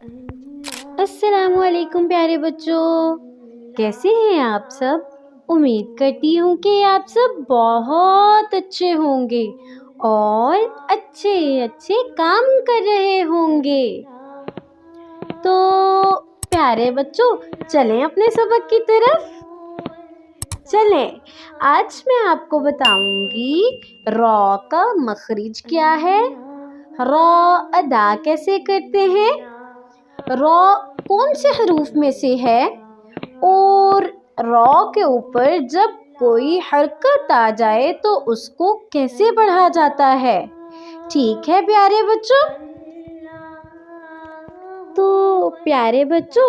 السلام علیکم پیارے بچوں، کیسے ہیں آپ سب؟ امید کرتی ہوں کہ آپ سب بہت اچھے ہوں گے اور اچھے کام کر رہے ہوں گے۔ تو پیارے بچوں، چلیں اپنے سبق کی طرف۔ چلیں، آج میں آپ کو بتاؤں گی را کا مخرج کیا ہے، را ادا کیسے کرتے ہیں، را کون سے حروف میں سے ہے، اور را کے اوپر جب کوئی حرکت آ جائے تو اس کو کیسے پڑھا جاتا ہے۔ ٹھیک ہے پیارے بچوں؟ تو پیارے بچوں،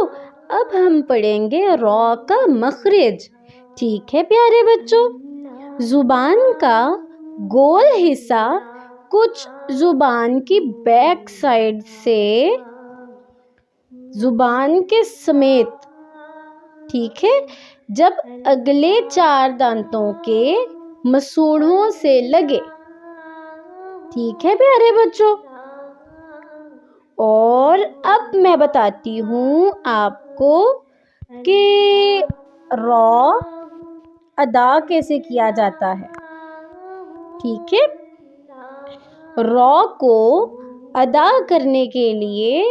اب ہم پڑھیں گے را کا مخرج۔ ٹھیک ہے پیارے بچوں؟ زبان کا گول حصہ کچھ زبان کی بیک سائڈ سے زبان کے سمیت، ٹھیک ہے، جب اگلے 4 دانتوں کے مسوڑھوں سے لگے۔ ٹھیک ہے پیارے بچوں؟ اور اب میں بتاتی ہوں آپ کو کہ را ادا کیسے کیا جاتا ہے۔ ٹھیک ہے، را کو ادا کرنے کے لیے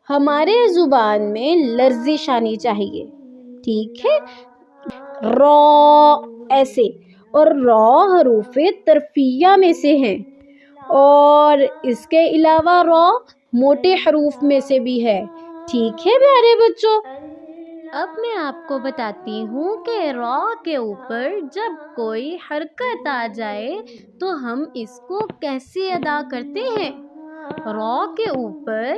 ہمارے زبان میں لرزش آنی چاہیے۔ ٹھیک ہے، را ایسے، اور را حروف طرفیہ میں سے ہیں، اور اس کے علاوہ را موٹے حروف میں سے بھی ہے۔ ٹھیک ہے پیارے بچوں؟ اب میں آپ کو بتاتی ہوں کہ را کے اوپر جب کوئی حرکت آ جائے تو ہم اس کو کیسے ادا کرتے ہیں۔ را کے اوپر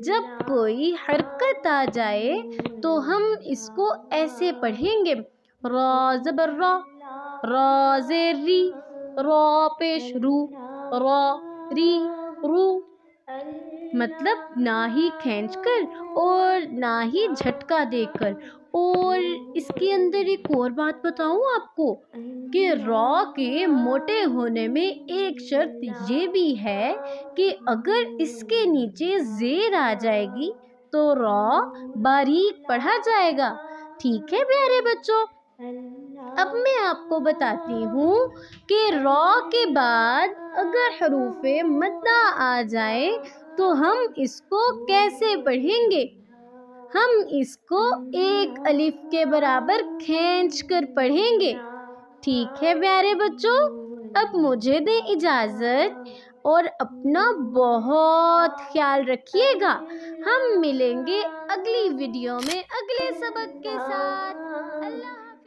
جب کوئی حرکت آ جائے تو ہم اس کو ایسے پڑھیں گے، را زبر را، را زیر ری، را پیش رو، را ری رو۔ مطلب نہ ہی کھینچ کر اور نہ ہی جھٹکا دے کر۔ اور اس کے اندر ایک اور بات بتاؤں آپ کو کہ را کے موٹے ہونے میں ایک شرط یہ بھی ہے کہ اگر اس کے نیچے زیر آ جائے گی تو را باریک پڑھا جائے گا۔ ٹھیک ہے پیارے بچوں؟ اب میں آپ کو بتاتی ہوں کہ را کے بعد اگر حروف مدہ آ جائے تو ہم اس کو کیسے پڑھیں گے۔ ہم اس کو ایک الف کے برابر کھینچ کر پڑھیں گے۔ ٹھیک ہے پیارے بچوں؟ اب مجھے دیں اجازت اور اپنا بہت خیال رکھیے گا۔ ہم ملیں گے اگلی ویڈیو میں اگلے سبق کے ساتھ۔ اللہ حافظ۔